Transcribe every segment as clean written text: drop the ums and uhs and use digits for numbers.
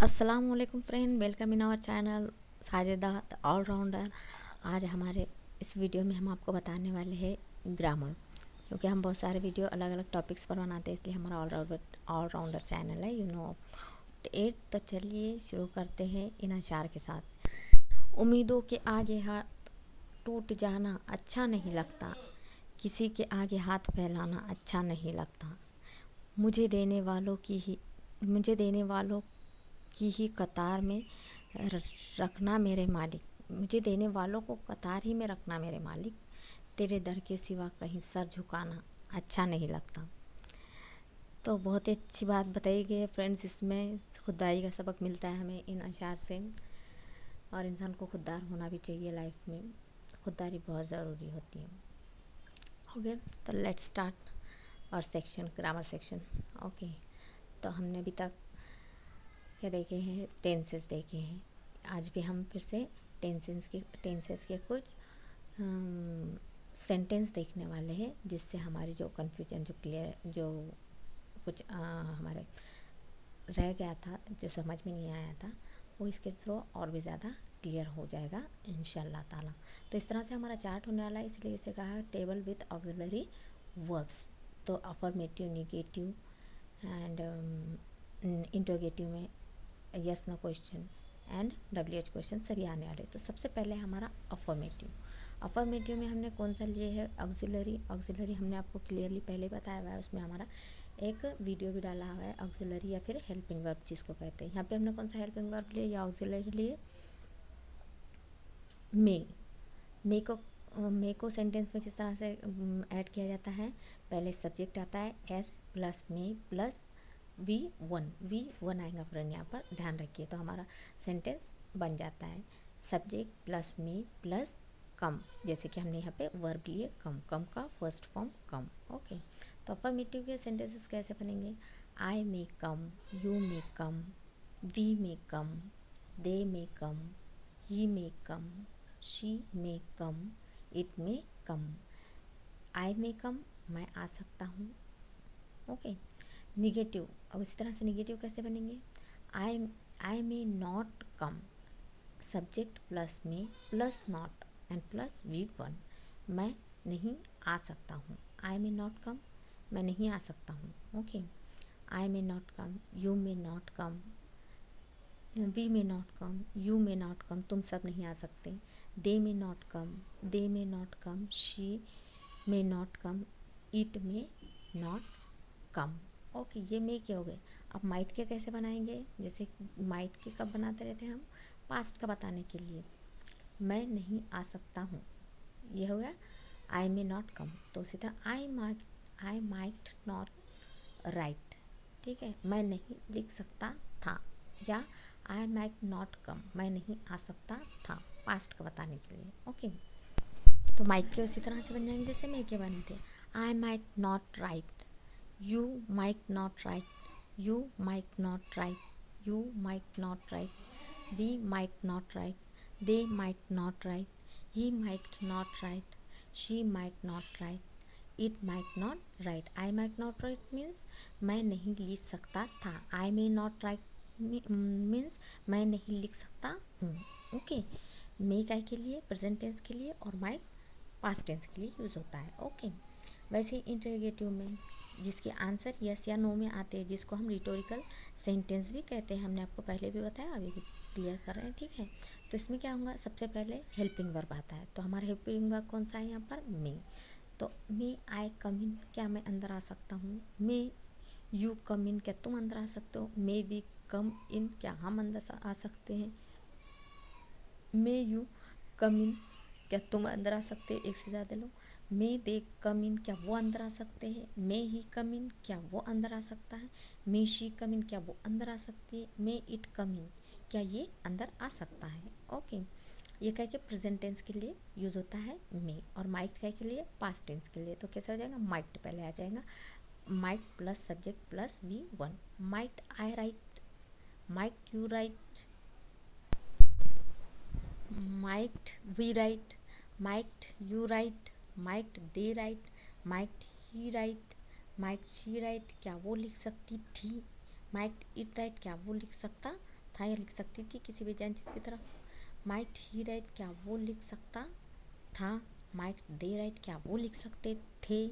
अस्सलाम वालेकुम friend, welcome in our channel Sajida the allrounder. आज हमारे इस वीडियो में हम आपको बताने वाले हैं ग्रामर, क्योंकि हम बहुत सारे वीडियो अलग अलग टॉपिक्स पर बनाते हैं, इसलिए हमारा ऑलराउंडर चैनल है, यू नो एट। तो चलिए शुरू करते हैं इन अशार के साथ। उम्मीदों के आगे हाथ टूट जाना अच्छा नहीं लगता, किसी के आगे हाथ फैलाना अच्छा नहीं लगता। मुझे देने वालों की ही कतार में रखना मेरे मालिक। मुझे देने वालों को कतार ही में रखना मेरे मालिक। तेरे दर के सिवा कहीं सर झुकाना अच्छा नहीं लगता। तो बहुत ही अच्छी बात बताई गई है फ्रेंड्स। इसमें खुददारी का सबक मिलता है हमें इन अशार से, और इंसान को खुददार होना भी चाहिए लाइफ में। खुददारी बहुत ज़रूरी होती है। ओके, तो लेट्स स्टार्ट और सेक्शन, ग्रामर सेक्शन। ओके, तो हमने अभी तक क्या देखे हैं, टेंसेस देखे हैं। आज भी हम फिर से टेंसेस के कुछ सेंटेंस देखने वाले हैं, जिससे हमारी जो कन्फ्यूजन, जो कुछ हमारे रह गया था, जो समझ में नहीं आया था, वो इसके थ्रू और भी ज़्यादा क्लियर हो जाएगा इंशाल्लाह ताला। तो इस तरह से हमारा चार्ट होने वाला है, इसलिए इसे कहा है टेबल विथ ऑक्सिलरी वर्ब्स। तो अफर्मेटिव, निगेटिव एंड इंट्रोगेटिव में yes no question and WH question सभी आने वाले। तो सबसे पहले हमारा अफर्मेटिव में हमने कौन सा लिए है, ऑक्सिलरी हमने आपको क्लियरली पहले बताया हुआ है। उसमें हमारा एक वीडियो भी डाला हुआ है, ऑक्सिलरी या फिर हेल्पिंग वर्ब जिसको कहते हैं। यहाँ पे हमने कौन सा हेल्पिंग वर्ब लिए या ऑक्सिलरी लिए, मे को सेंटेंस में किस तरह से ऐड किया जाता है। पहले सब्जेक्ट आता है S plus may plus V one आएगा फ्रेंड, यहाँ पर ध्यान रखिए। तो हमारा सेंटेंस बन जाता है subject plus may plus come, जैसे कि हमने यहाँ पे वर्ब लिए कम का फर्स्ट फॉर्म कम। ओके, तो अफर्मेटिव के सेंटेंसेस कैसे बनेंगे, I may come, you may come, we may come, they may come, he may come, she may come, it may come. I may come, मैं आ सकता हूँ। Okay, negative, अब इस तरह से निगेटिव कैसे बनेंगे, I may not come, subject plus may plus not and plus V1, मैं नहीं आ सकता हूँ। आई मे नॉट कम, मैं नहीं आ सकता हूँ। Okay, I may not come, you may not come, we may not come, you may not come, तुम सब नहीं आ सकते। They may not come, she may not come, it may not come. Okay, ये मे के हो गए। अब माइट के कैसे बनाएंगे, जैसे माइट के कब बनाते रहते हैं हम, पास्ट का बताने के लिए। मैं नहीं आ सकता हूँ, ये हो गया आई मे नॉट कम। तो उसी तरह आई माइट नॉट राइट, ठीक है, मैं नहीं लिख सकता था, या आई माइट नॉट कम, मैं नहीं आ सकता था, पास्ट का बताने के लिए। ओके, तो माइट के उसी तरह से बन जाएंगे जैसे मे के बने थे। I might not right, you might not write, you might not write, you might not write, we might not write, they might not write, he might not write, she might not write, it might not write। I might not write means मैं नहीं लिख सकता था। I may not write means मैं नहीं लिख सकता हूँ। ओके, मे काय के लिए, प्रेजेंट टेंस के लिए, और माइट पास्ट टेंस के लिए यूज़ होता है। ओके, वैसे ही इंटरोगेटिव में जिसके आंसर यस या नो में आते हैं, जिसको हम रिटोरिकल सेंटेंस भी कहते हैं, हमने आपको पहले भी बताया, अभी भी क्लियर कर रहे हैं, ठीक है। तो इसमें क्या होगा, सबसे पहले हेल्पिंग वर्ब आता है। तो हमारा हेल्पिंग वर्ब कौन सा है यहाँ पर, मे। तो मे आई कम इन, क्या मैं अंदर आ सकता हूँ। मे यू कम इन, क्या तुम अंदर आ सकते हो। मे वी कम इन, क्या हम अंदर आ सकते हैं। मे यू कम इन, क्या तुम अंदर आ सकते हो, एक से ज़्यादा लोग। मे दे कम इन, क्या वो अंदर आ सकते हैं। मे ही कम इन, क्या वो अंदर आ सकता है। मे शी कम इन, क्या वो अंदर आ सकती है। मे इट कम इन, क्या ये अंदर आ सकता है। ओके, ये कह के प्रेजेंट टेंस के लिए यूज़ होता है मे, और माइट कह के लिए पास्ट टेंस के लिए। तो कैसे हो जाएगा, माइट पहले आ जाएगा, might plus subject plus V1। Might I right, might you right, might we write, might you write, might they write, might he write, might she write, क्या वो लिख सकती थी। might it write, क्या वो लिख सकता था या लिख सकती थी किसी भी चीज़ की तरफ। माइट ही राइट, क्या वो लिख सकता था। माइट दे राइट, क्या वो लिख सकते थे।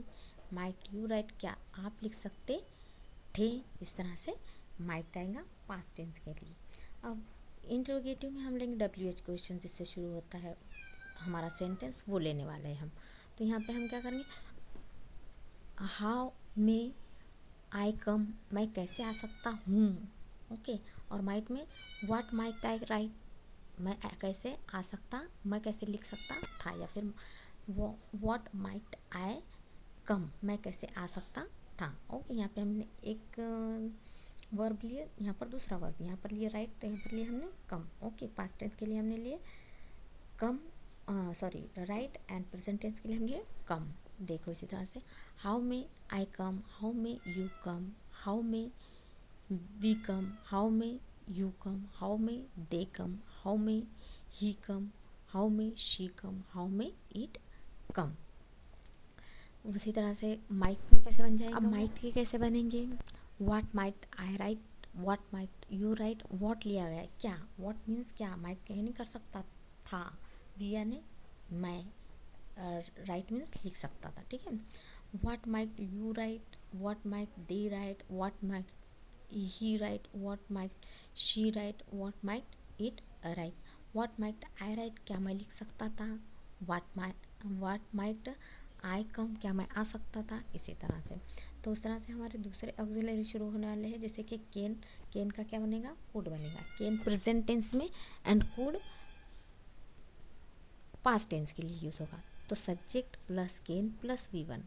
माइट यू राइट, क्या आप लिख सकते थे। इस तरह से माइट आएगा पास्ट टेंस के लिए। अब इंट्रोगेटिव में हम लेंगे WH क्वेश्चन, जिससे शुरू होता है हमारा सेंटेंस, वो लेने वाले हैं हम। तो यहाँ पे हम क्या करेंगे, हाउ मे आई कम, मैं कैसे आ सकता हूँ। ओके। और माइट में व्हाट माइट आई राइट, मैं कैसे आ सकता, मैं कैसे लिख सकता था। या फिर व्हाट माइट आई कम, मैं कैसे आ सकता था। ओके। यहाँ पे हमने एक वर्ब लिए, यहाँ पर दूसरा वर्ब, यहाँ पर लिए राइट, तो यहाँ पर लिए हमने कम। ओके। पास्ट टेंस के लिए हमने लिए come, sorry right, and present tense के लिए हम लिए कम। देखो इसी तरह से, how may I come, how may you come, how may we come, how may you come, how may they come, how may he come, how may she come, how may it come. उसी तरह से might में कैसे बन जाएगा। अब might के कैसे बनेंगे, what might I right, what might you right, what लिया गया क्या, व्हाट मीन्स क्या, माइट कहीं नहीं कर सकता था, वी यानी मैं, राइट मीन्स लिख सकता था। ठीक है। What might you right, what might they right, what might he right, what might she write, what might it right, what might I right, क्या मैं लिख सकता था। व्हाट माइट आई कम, क्या मैं आ सकता था। इसी तरह से, तो उस तरह से हमारे दूसरे ऑक्सिलरी शुरू होने वाले हैं, जैसे कि कैन, कैन का क्या बनेगा, कुड बनेगा। कैन प्रेजेंट टेंस में एंड कुड पास्ट टेंस के लिए यूज़ होगा। तो subject plus can plus V1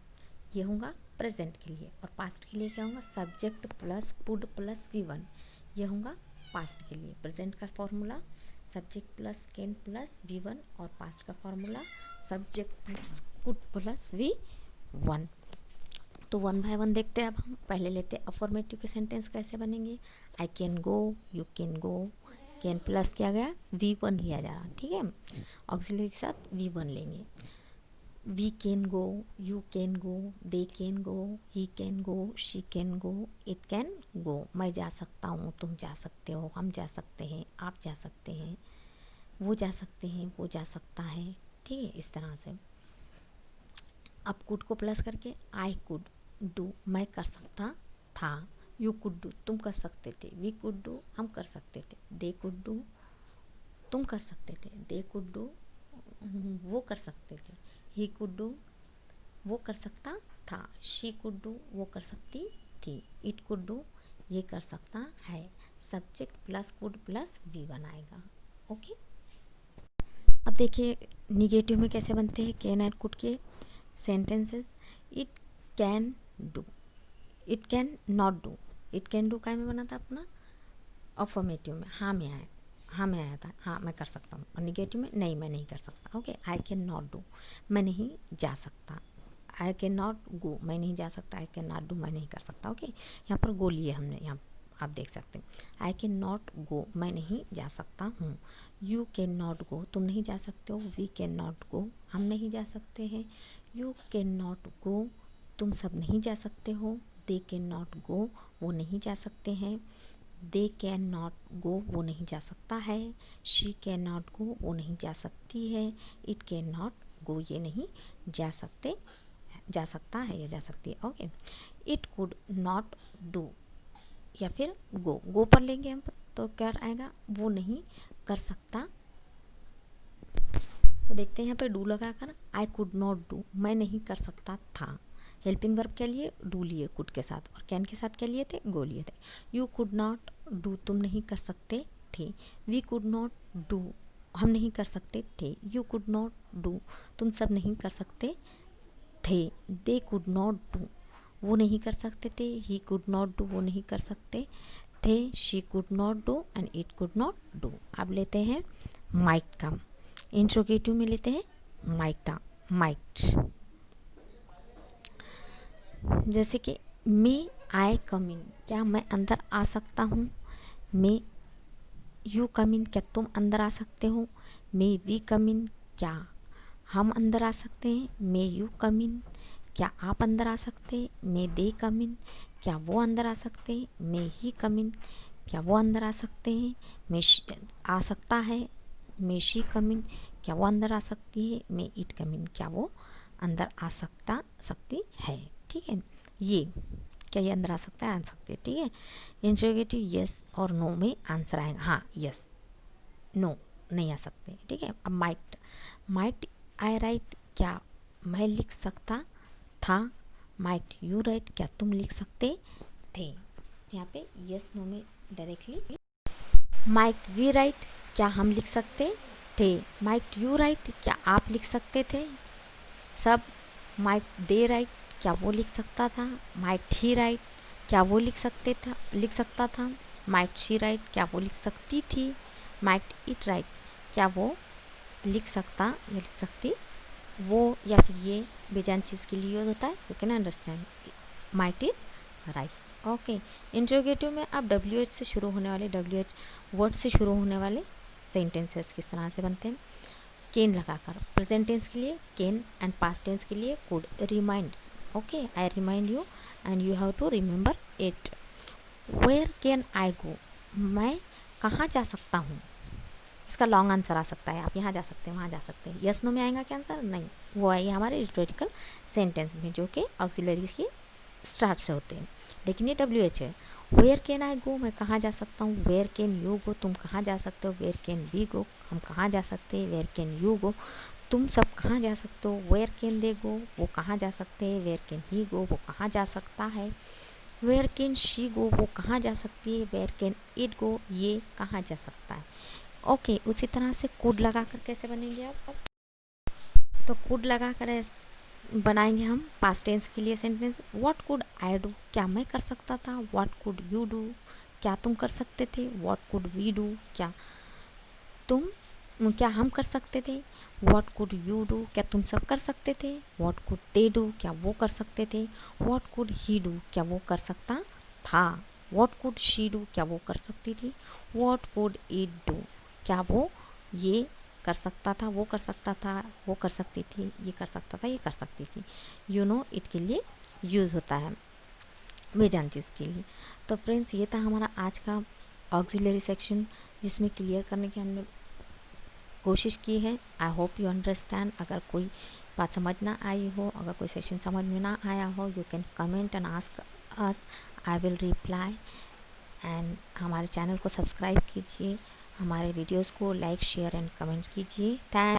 ये होगा प्रेजेंट के लिए, और पास्ट के लिए क्या होगा, subject plus could plus V1 ये होगा पास्ट के लिए। प्रेजेंट का formula subject plus can plus V1, और पास्ट का formula subject plus could plus V1। तो 1 बाय 1 देखते हैं। अब हम पहले लेते हैं अफर्मेटिव के सेंटेंस कैसे बनेंगे। I can go, you can go, can plus किया गया, V1 लिया जा रहा। ठीक है। ऑक्सिलरी के साथ V1 लेंगे। We can go, you can go, they can go, he can go, she can go, it can go. मैं जा सकता हूँ, तुम जा सकते हो, हम जा सकते हैं, आप जा सकते हैं, वो जा सकते हैं, वो जा सकता है। ठीक है। इस तरह से अब कुड को प्लस करके आई कुड डू, मैं कर सकता था। यू कुड डू, तुम कर सकते थे। वी कुड डू, हम कर सकते थे। दे कुड डू, तुम कर सकते थे। दे कुड डू, वो कर सकते थे। ही कुड डू, वो कर सकता था। शी कुड डू, वो कर सकती थी। इट कुड डू, ये कर सकता है। Subject plus could plus V1 आएगा। ओके। अब देखिए निगेटिव में कैसे बनते हैं कैन एंड कुड के sentences. It can do, it can not do. It can do काय में बना था अपना, अफर्मेटिव में हाँ में आया, हाँ में आया था, हाँ मैं कर सकता हूँ। और निगेटिव में नहीं, मैं नहीं कर सकता। Okay. I can not do, मैं नहीं जा सकता। आई कैन नॉट गो, मैं नहीं जा सकता। आई कैन नॉट डू, मैं नहीं कर सकता। ओके। यहाँ पर गो लिए हमने, यहाँ आप देख सकते हैं। आई कैन नॉट गो, मैं नहीं जा सकता हूँ। यू कैन नॉट गो, तुम नहीं जा सकते हो। वी कैन नॉट गो, हम नहीं जा सकते हैं। यू कैन नॉट गो, तुम सब नहीं जा सकते हो। दे कैन नॉट गो, वो नहीं जा सकते हैं। दे कैन नॉट गो, वो नहीं जा सकता है। शी कैन नॉट गो, वो नहीं जा सकती है। इट कैन नॉट गो, ये नहीं जा सकते, जा सकता है या जा सकती है। Okay. It could not do, या फिर गो, गो पर लेंगे हम, तो क्या आएगा, वो नहीं कर सकता। तो देखते हैं यहाँ पे डू लगा कर, आई कुड नॉट डू, मैं नहीं कर सकता था। हेल्पिंग वर्ब के लिए डू लिए कुड के साथ, और कैन के साथ क्या लिए थे, गो लिए थे। यू कुड नॉट डू, तुम नहीं कर सकते थे। वी कुड नॉट डू, हम नहीं कर सकते थे। यू कुड नॉट डू, तुम सब नहीं कर सकते थे। दे कुड नॉट डू, वो नहीं कर सकते थे। ही कुड नॉट डू, वो नहीं कर सकते थे। She could not do and it could not do. अब लेते हैं माइट का, इंट्रोगेटिव में लेते हैं माइटा, माइट। जैसे कि मे आई कम इन, क्या मैं अंदर आ सकता हूँ। मे यू कम इन, क्या तुम अंदर आ सकते हो। मे वी कम इन, क्या हम अंदर आ सकते हैं। मे यू कम इन, क्या आप अंदर आ सकते हैं। मे दे कम इन, क्या वो अंदर आ सकते हैं। मे ही कम इन, क्या वो अंदर आ सकते हैं? मे आ सकता है। मे शी कम इन, क्या वो अंदर आ सकती है? मे इट कम इन, क्या वो अंदर आ सकती है। ठीक है, ये क्या ये अंदर आ सकता है? आ सकती है। ठीक है, इंट्रोगेटिव यस और नो में आंसर आएगा। हाँ, यस, नो नहीं आ सकते। ठीक है, अब माइट आई राइट, क्या मैं लिख सकता था? माइट यू राइट, क्या तुम लिख सकते थे? यहाँ पे यस नो में डायरेक्टली। माइट वी राइट, क्या हम लिख सकते थे? माइट यू राइट, क्या आप लिख सकते थे? सब। माइट दे राइट, क्या वो लिख सकता था? माइट ही राइट, क्या वो लिख सकता था? माइट शी राइट, क्या वो लिख सकती थी? माइट इट राइट, क्या वो लिख सकता या लिख सकती? वो या फिर ये बेजान चीज़ के लिए यूज होता है। You can understand. Might it right. Okay, interrogative में अब WH से शुरू होने वाले, WH वर्ड से शुरू होने वाले सेंटेंसेस किस तरह से बनते हैं? कैन लगाकर। प्रेजेंट टेंस के लिए कैन एंड पास्ट टेंस के लिए could. Remind, okay, I remind you and you have to remember it. Where can I go, मैं कहाँ जा सकता हूँ? इसका लॉन्ग आंसर आ सकता है, आप यहाँ जा सकते हैं, वहाँ जा सकते हैं। यस नो में आएगा क्या आंसर? नहीं, वो आएगा हमारे रिटोरिकल सेंटेंस में, जो कि ऑक्सिलरीज के स्टार्ट से होते हैं। लेकिन ये WH है। वेयर कैन आई गो, मैं कहाँ जा सकता हूँ? वेयर कैन यू गो, तुम कहाँ जा सकते हो? वेयर कैन वी गो, हम कहाँ जा सकते हैं? वेयर कैन यू गो, तुम सब कहाँ जा सकते हो? वेयर कैन दे गो, वो कहाँ जा सकते हैं? वेयर कैन ही गो, वो कहाँ जा सकता है? वेयर कैन शी गो, वो कहाँ जा सकती है? वेयर कैन इट गो, ये कहाँ जा सकता है? ओके, उसी तरह से कुड लगा कर कैसे बनेंगे आप? तो कुड लगा कर बनाएंगे हम पास्ट टेंस के लिए sentence. What could I do, क्या मैं कर सकता था? व्हाट कुड यू डू, क्या तुम कर सकते थे? व्हाट कुड वी डू, क्या हम कर सकते थे? व्हाट कुड यू डू, क्या तुम सब कर सकते थे? व्हाट कुड दे डू, क्या वो कर सकते थे? व्हाट कुड ही डू, क्या वो कर सकता था? व्हाट कुड शी डू, क्या वो कर सकती थी? व्हाट कुड इट डू, क्या वो ये कर सकता था? वो कर सकता था, वो कर सकती थी, ये कर सकता था, ये कर सकती थी। यू नो इट के लिए यूज़ होता है बेजान चीज़ के लिए। तो फ्रेंड्स, ये था हमारा आज का ऑक्सिलरी सेक्शन, जिसमें क्लियर करने की हमने कोशिश की है। I hope you understand. अगर कोई बात समझ ना आई हो, अगर कोई सेशन समझ में ना आया हो, you can comment and ask us, I will reply. And हमारे चैनल को सब्सक्राइब कीजिए, हमारे वीडियोस को लाइक शेयर एंड कमेंट कीजिए। थैंक